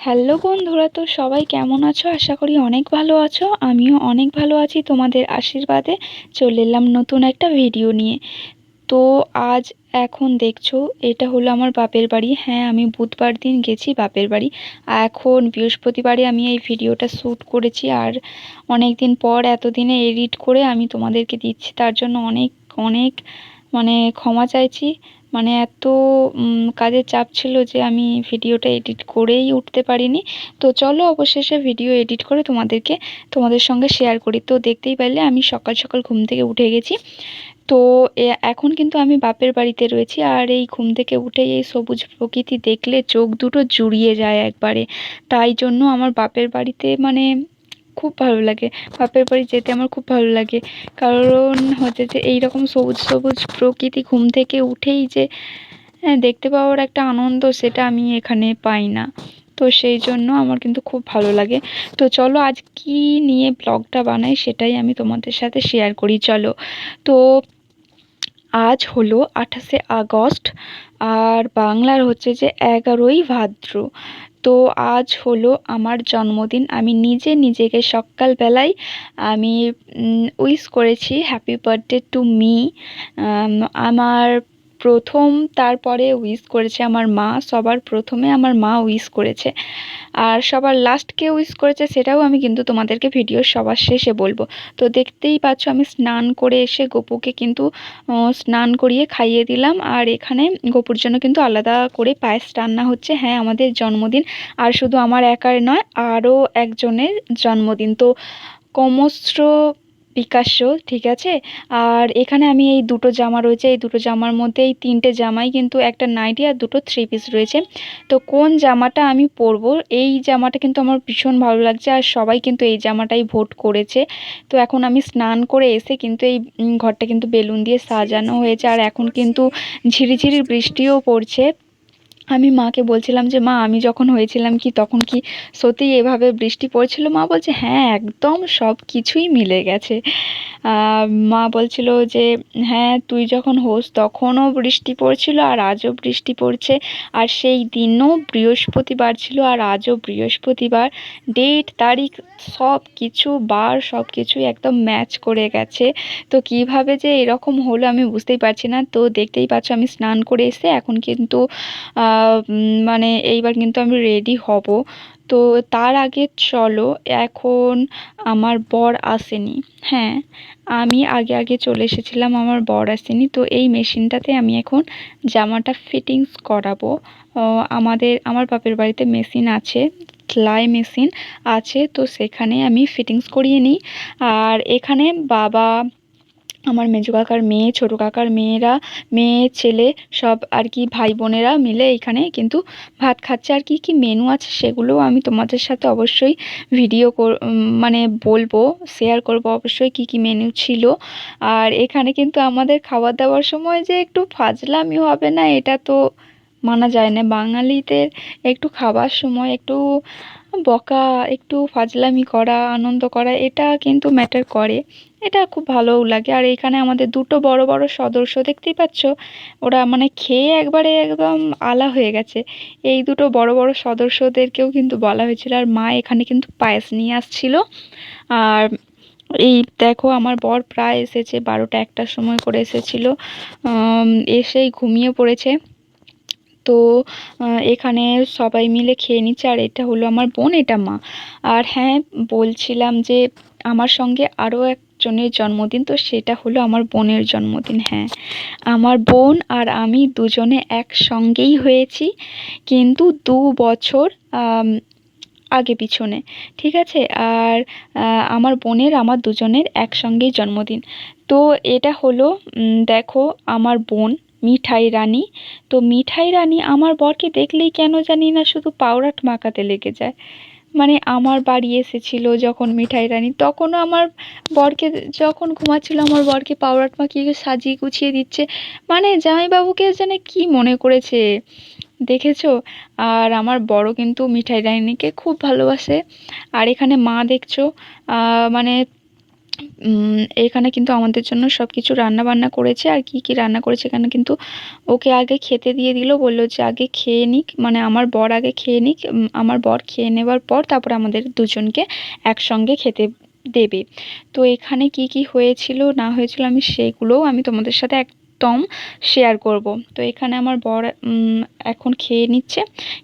Hello বন্ধুরা, তো সবাই কেমন আছো? আশা করি অনেক ভালো আছো। আমিও অনেক ভালো আছি, তোমাদের আশীর্বাদে চলে এলাম নতুন একটা ভিডিও নিয়ে। তো আজ এখন দেখছো এটা হলো আমার বাপের বাড়ি। হ্যাঁ, আমি বুধবার দিন গেছি বাপের বাড়ি। এখন বৃহস্পতিবারে আমি এই ভিডিওটা শ্যুট করেছি, আর অনেক দিন পর এতদিনে এডিট করে আমি তোমাদেরকে দিচ্ছি, তার জন্য অনেক অনেক ক্ষমা চাইছি। এত কাজের চাপ ছিল যে আমি ভিডিওটা এডিট করেই উঠতে পারিনি। তো চলো অবশেষে ভিডিও এডিট করে তোমাদের সঙ্গে শেয়ার করি। তো দেখতেই পারলে আমি সকাল সকাল ঘুম থেকে উঠে গেছি। তো এখন কিন্তু আমি বাপের বাড়িতে রয়েছি, আর এই ঘুম থেকে উঠে এই সবুজ প্রকৃতি দেখলে চোখ দুটো জুড়িয়ে যায় একবারে। তাই জন্য আমার বাপের বাড়িতে খুব ভালো লাগে। বাপের বাড়ি যেতে আমার খুব ভালো লাগে, কারণ হচ্ছে যে এই রকম সবুজ সবুজ প্রকৃতি ঘুম থেকে উঠেই যে দেখতে পাওয়ার একটা আনন্দ, সেটা আমি এখানে পাই না। তো সেই জন্য আমার কিন্তু খুব ভালো লাগে। তো চলো আজ কি নিয়ে ব্লগটা বানাই সেটাই আমি তোমাদের সাথে শেয়ার করি, চলো। তো আজ হলো 28শে আগস্ট, আর বাংলার হচ্ছে যে 11ই ভাদ্র। তো আজ হলো আমার জন্মদিন। আমি নিজে নিজেকে সকালবেলায় আমি উইশ করেছি হ্যাপি বার্থডে টু মি। আমার প্রথম, তারপরে উইশ করেছে আমার মা। সবার প্রথমে আমার মা উইশ করেছে, আর সবার লাস্টকে উইশ করেছে সেটাও আমি কিন্তু তোমাদেরকে ভিডিওর সবার শেষে বলবো। তো দেখতেই পাচ্ছ আমি স্নান করে এসে গপুকে কিন্তু স্নান করিয়ে খাইয়ে দিলাম, আর এখানে গপুর জন্য কিন্তু আলাদা করে পায়েস রান্না হচ্ছে। হ্যাঁ, আমাদের জন্মদিন, আর শুধু আমার একার নয়, আরও একজনের জন্মদিন। তো ক্রমশ্র পিকাস্য, ঠিক আছে। আর এখানে আমি এই দুটো জামা রয়েছে, এই দুটো জামার মধ্যে এই তিনটে জামাই কিন্তু, একটা নাইটি আর দুটো থ্রি পিস রয়েছে। তো কোন জামাটা আমি পরবো, এই জামাটা কিন্তু আমার ভীষণ ভালো লাগছে, আর সবাই কিন্তু এই জামাটাই ভোট করেছে। তো এখন আমি স্নান করে এসে কিন্তু এই ঘরটা কিন্তু বেলুন দিয়ে সাজানো হয়েছে, আর এখন কিন্তু ঝিরিঝিরি বৃষ্টিও পড়ছে। আমি মাকে বলছিলাম যে মা, আমি যখন হয়েছিলাম কি তখন কি সত্যিই এভাবে বৃষ্টি পড়ছিল? মা বলছে হ্যাঁ, একদম সব কিছুই মিলে গেছে। মা বলছিল যে হ্যাঁ, তুই যখন হোস তখনও বৃষ্টি পড়ছিল, আর আজও বৃষ্টি পড়ছে, আর সেই দিনও বৃহস্পতিবার ছিল, আর আজও বৃহস্পতিবার। ডেট, তারিখ, সব কিছু, বার, সব কিছুই একদম ম্যাচ করে গেছে। তো কিভাবে যে এরকম হলো আমি বুঝতেই পারছি না। তো দেখতেই পাচ্ছ আমি স্নান করে এসে এখন কিন্তু এইবার কিন্তু আমি রেডি হব। তো তার আগে চলো, এখন আমার বর আসেনি। হ্যাঁ, আমি আগে আগে চলে এসেছিলাম, আমার বর আসেনি। তো এই মেশিনটাতে আমি এখন জামাটা ফিটিংস করাবো। আমার বাপের বাড়িতে মেশিন আছে, সেলাই মেশিন আছে, তো সেখানে আমি ফিটিংস করিয়ে নিই। আর এখানে বাবা, আমার মেজো কাকার মেয়ে, ছোটো কাকার মেয়েরা, মেয়ে ছেলে সব আর কি, ভাই বোনেরা মিলে এখানে কিন্তু ভাত খাচ্ছে। আর কি কি মেনু আছে সেগুলোও আমি তোমাদের সাথে অবশ্যই ভিডিও বলবো, শেয়ার করব অবশ্যই কি কি মেনু ছিল। আর এখানে কিন্তু আমাদের খাওয়া দাওয়ার সময় যে একটু ফাজলামি হবে না, এটা তো মানা যায় না। বাঙালিদের একটু খাবার সময় একটু বকা, একটু ফাজলামি করা, আনন্দ করা, এটা কিন্তু ম্যাটার করে। এটা খুব ভালোও লাগে। আর এখানে আমাদের দুটো বড় বড় সদস্য দেখতেই পাচ্ছ, ওরা খেয়ে একবারে একদম আলা হয়ে গেছে। এই দুটো বড় বড় সদস্যদেরকেও কিন্তু বলা হয়েছিল, আর মা এখানে কিন্তু পায়েস নিয়ে আসছিল। আর এই দেখো, আমার বর প্রায় এসেছে 12টা 1টার সময় করে এসেছিল, এসেই ঘুমিয়ে পড়েছে। তো এখানে সবাই মিলে খেয়ে নিচ্ছে, আর এটা হলো আমার বোন, এটা মা। আর হ্যাঁ, বলছিলাম যে আমার সঙ্গে আরও একজনের জন্মদিন, তো সেটা হলো আমার বোনের জন্মদিন। হ্যাঁ, আমার বোন আর আমি দুজনে একসঙ্গেই হয়েছি, কিন্তু 2 বছর আগে পিছনে, ঠিক আছে। আর আমার বোনের, আমার দুজনের একসঙ্গেই জন্মদিন। তো এটা হলো দেখো, আমার বোন মিঠাই রানী। তো মিঠাই রানী আমার বরকে দেখলেই কেন জানি না শুধু পাউরাট মাখাতে লেগে যায়। আমার বাড়ি এসেছিল যখন মিঠাই রানী, তখনও আমার বরকে, যখন ঘুমাচ্ছিল আমার বরকে পাউরাট মাখিয়ে সাজিয়ে গুছিয়ে দিচ্ছে। জামাইবাবুকে যেন কি মনে করেছে, দেখেছো। আর আমার বড় কিন্তু মিঠাই রানীকে খুব ভালোবাসে। আর এখানে মা দেখছো, মানে এখানে কিন্তু আমাদের জন্য সব কিছু রান্না বান্না করেছে। আর কি কি রান্না করেছে এখানে কিন্তু ওকে আগে খেতে দিয়ে দিল, বললো যে আগে খেয়ে নিক, মানে আমার বর আগে খেয়ে নিক, আমার বর খেয়ে নেবার পর তারপরে আমাদের দুজনকে একসঙ্গে খেতে দেবে। তো এখানে কি কি হয়েছিল না হয়েছিল আমি সেইগুলোও আমি তোমাদের সাথে একদম শেয়ার করব। তো এখানে আমার বর এখন খেয়ে নিচ্ছে।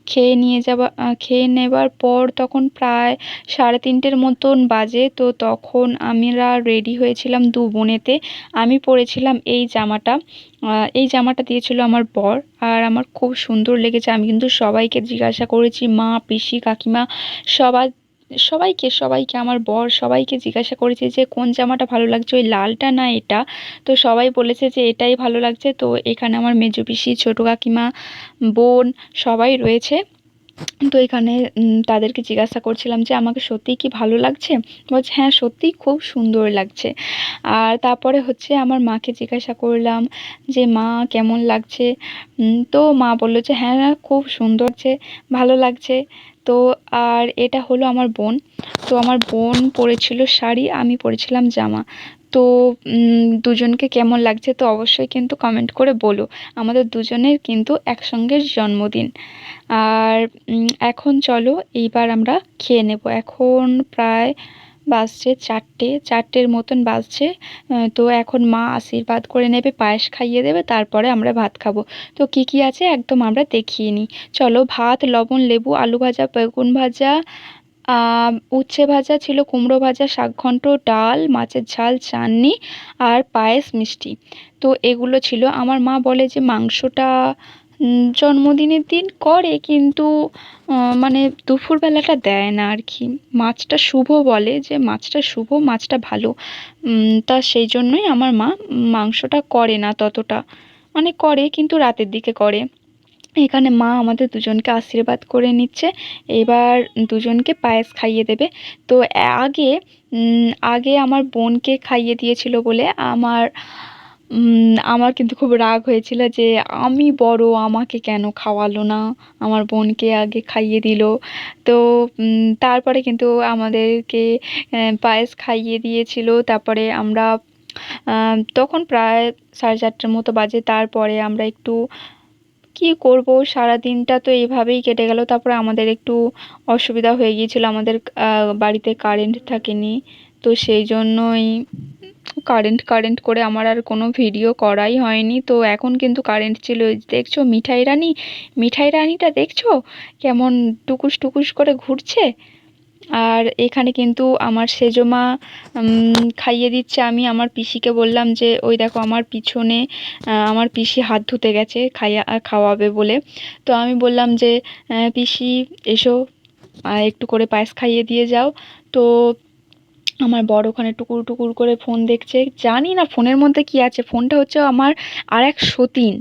খেয়ে নেবার পর তখন প্রায় 3:30 মতন বাজে। তো তখন আমরা রেডি হয়েছিলাম দু বোনেতে। আমি পরেছিলাম এই জামাটা দিয়েছিল আমার বর, আর আমার খুব সুন্দর লেগেছে। আমি কিন্তু সবাইকে জিজ্ঞাসা করেছি, মা, পিসি, কাকিমা, সবার সবাইকে আমার বর সবাইকে জিজ্ঞাসা করেছি যে কোন জামাটা ভালো লাগছে, ওই লালটা না এটা। তো সবাই বলেছে যে এটাই ভালো লাগছে। তো এখানে আমার মেজো পিসি, ছোট কাকিমা, বোন সবাই রয়েছে। তো এখানে তাদেরকে জিজ্ঞাসা করছিলাম যে আমাকে সত্যিই কি ভালো লাগছে? বলছে হ্যাঁ, সত্যিই খুব সুন্দর লাগছে। আর তারপরে হচ্ছে আমার মাকে জিজ্ঞাসা করলাম যে মা, কেমন লাগছে? তো মা বলল যে হ্যাঁ, খুব সুন্দর লাগছে, ভালো লাগছে। তো আর এটা হলো আমার বোন। তো আমার বোন পরেছিল শাড়ি, আমি পরেছিলাম জামা। তো দুজনকে কেমন লাগছে তো অবশ্যই কিন্তু কমেন্ট করে বলো। আমাদের দুজনের কিন্তু একসঙ্গে জন্মদিন। আর এখন চলো এইবার আমরা খেয়ে নেব। এখন প্রায় বাজছে 4টের মতন বাজছে। তো এখন মা আশীর্বাদ করে নেবে, পায়েস খাইয়ে দেবে, তারপরে আমরা ভাত খাবো। তো কি কি আছে একদম আমরা দেখিয়ে নিই। চলো, ভাত, লবণ, লেবু, আলু ভাজা, বেগুন ভাজা, উচ্ছে ভাজা ছিল, কুমড়ো ভাজা, শাক ঘন্ট, ডাল, মাছের ঝাল, চাটনি, আর পায়েস, মিষ্টি। তো এগুলো ছিল। আমার মা বলে যে মাংসটা জন্মদিনের দিন করে, কিন্তু মানে দুপুরবেলাটা দেয় না আর কি। মাছটা শুভ, বলে যে মাছটা শুভ, মাছটা ভালো। তা সেই জন্যই আমার মা মাংসটা করে না ততটা, মানে করে কিন্তু রাতের দিকে করে। এখানে মা আমাদের দুজনকে আশীর্বাদ করে নিচ্ছে। এবার দুজনকে পায়েস খাইয়ে দেবে। তো আগে আগে আমার বোনকে খাইয়ে দিয়েছিল বলে আমার কিন্তু খুব রাগ হয়েছিল যে আমি বড়, আমাকে কেন খাওয়ালো না, আমার বোনকে আগে খাইয়ে দিল। তো তারপরে কিন্তু আমাদেরকে পায়েস খাইয়ে দিয়েছিল। তারপরে আমরা তখন প্রায় 4:30 মতো বাজে। তারপরে আমরা একটু কি করব, সারা দিনটা তো এইভাবেই কেটে গেল। তারপরে আমাদের একটু অসুবিধা হয়ে গিয়েছিল, আমাদের বাড়িতে কারেন্ট থাকেনি। তো সেই জন্যই কারেন্ট করে আমার আর কোনো ভিডিও করাই হয়নি। তো এখন কিন্তু কারেন্ট ছিল। ওই যে দেখছো মিঠাই রানীটা দেখছো কেমন টুকুস টুকুস করে ঘুরছে। আর এখানে কিন্তু আমার সেজো মা খাইয়ে দিচ্ছে। আমি আমার পিসিকে বললাম যে ওই দেখো আমার পিছনে আমার পিসি হাত ধুতে গেছে খাওয়াবে বলে। তো আমি বললাম যে পিসি এসো, একটু করে পায়েস খাইয়ে দিয়ে যাও। তো আমার বর ওখানে টুকুর টুকুর করে ফোন দেখছে। জানি না ফোনের মধ্যে কি আছে, ফোনটা হচ্ছে আমার আর এক সতীন।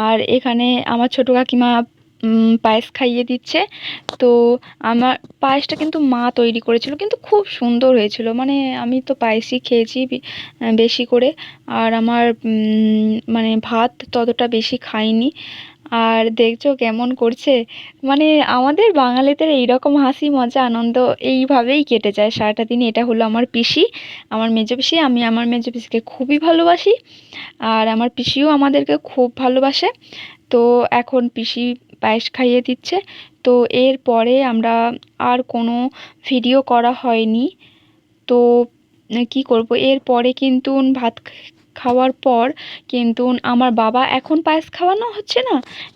আর এখানে আমার ছোট কাকিমা পায়েস খাইয়ে দিচ্ছে। তো আমার পায়েসটা কিন্তু মা তৈরি করেছিল, কিন্তু খুব সুন্দর হয়েছিল। মানে আমি তো পায়েসই খেয়েছি বেশি করে। আর আমার মানে ভাত ততটা বেশি খাইনি। আর দেখছো কেমন করছে, মানে আমাদের বাঙালিদের এইরকম হাসি মজা আনন্দ এইভাবেই কেটে যায় সারাটা দিন। এটা হলো আমার পিসি, আমার মেজো পিসি। আমি আমার মেজো পিসিকে খুবই ভালোবাসি, আর আমার পিসিও আমাদেরকে খুব ভালোবাসে। তো এখন পিসি পায়েস খাইয়ে দিচ্ছে। তো এরপরে আমরা আর কোনো ভিডিও করা হয়নি। তো কি করব, এরপরে কিন্তু ভাত খাওয়ার পর কিন্তু আমার বাবা, এখন পায়েস খাওয়ানো হচ্ছে না,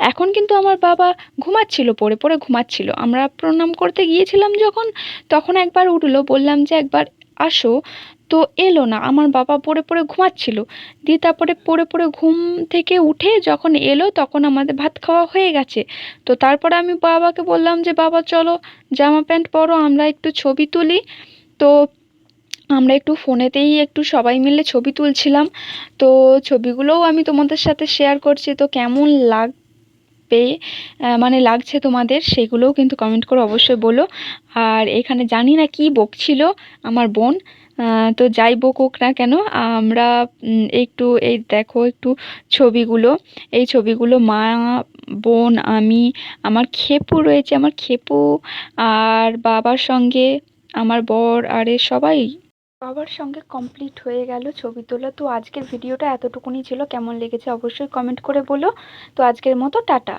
এখন কিন্তু আমার বাবা ঘুমাচ্ছিল, পড়ে পড়ে ঘুমাচ্ছিল। আমরা প্রণাম করতে গিয়েছিলাম যখন, তখন একবার উঠলো, বললাম যে একবার আসো, তো এলো না। আমার বাবা পড়ে পড়ে ঘুমাচ্ছিল। দিয়ে তারপরে পড়ে পড়ে ঘুম থেকে উঠে যখন এলো তখন আমাদের ভাত খাওয়া হয়ে গেছে। তো তারপরে আমি বাবাকে বললাম যে বাবা চলো জামা প্যান্ট পরো, আমরা একটু ছবি তুলি। তো আমরা একটু ফোনেতেই একটু সবাই মিলে ছবি তুলছিলাম। তো ছবিগুলোও আমি তোমাদের সাথে শেয়ার করছি। তো কেমন লাগবে, মানে লাগছে তোমাদের, সেগুলোও কিন্তু কমেন্ট করে অবশ্যই বলো। আর এখানে জানি না কি বকছিল আমার বোন। তো যাই বকুক না কেন, আমরা একটু এই দেখো একটু ছবিগুলো, এই ছবিগুলো মা, বোন, আমি, আমার খেপু রয়েছে, আমার খেপু, আর বাবার সঙ্গে আমার বর, আরে সবাই সবার সঙ্গে কমপ্লিট হয়ে গেল ছবি তোলা। তো আজকের ভিডিওটা এতটুকুনি ছিল, কেমন লেগেছে অবশ্যই কমেন্ট করে বলো। তো আজকের মতো টাটা।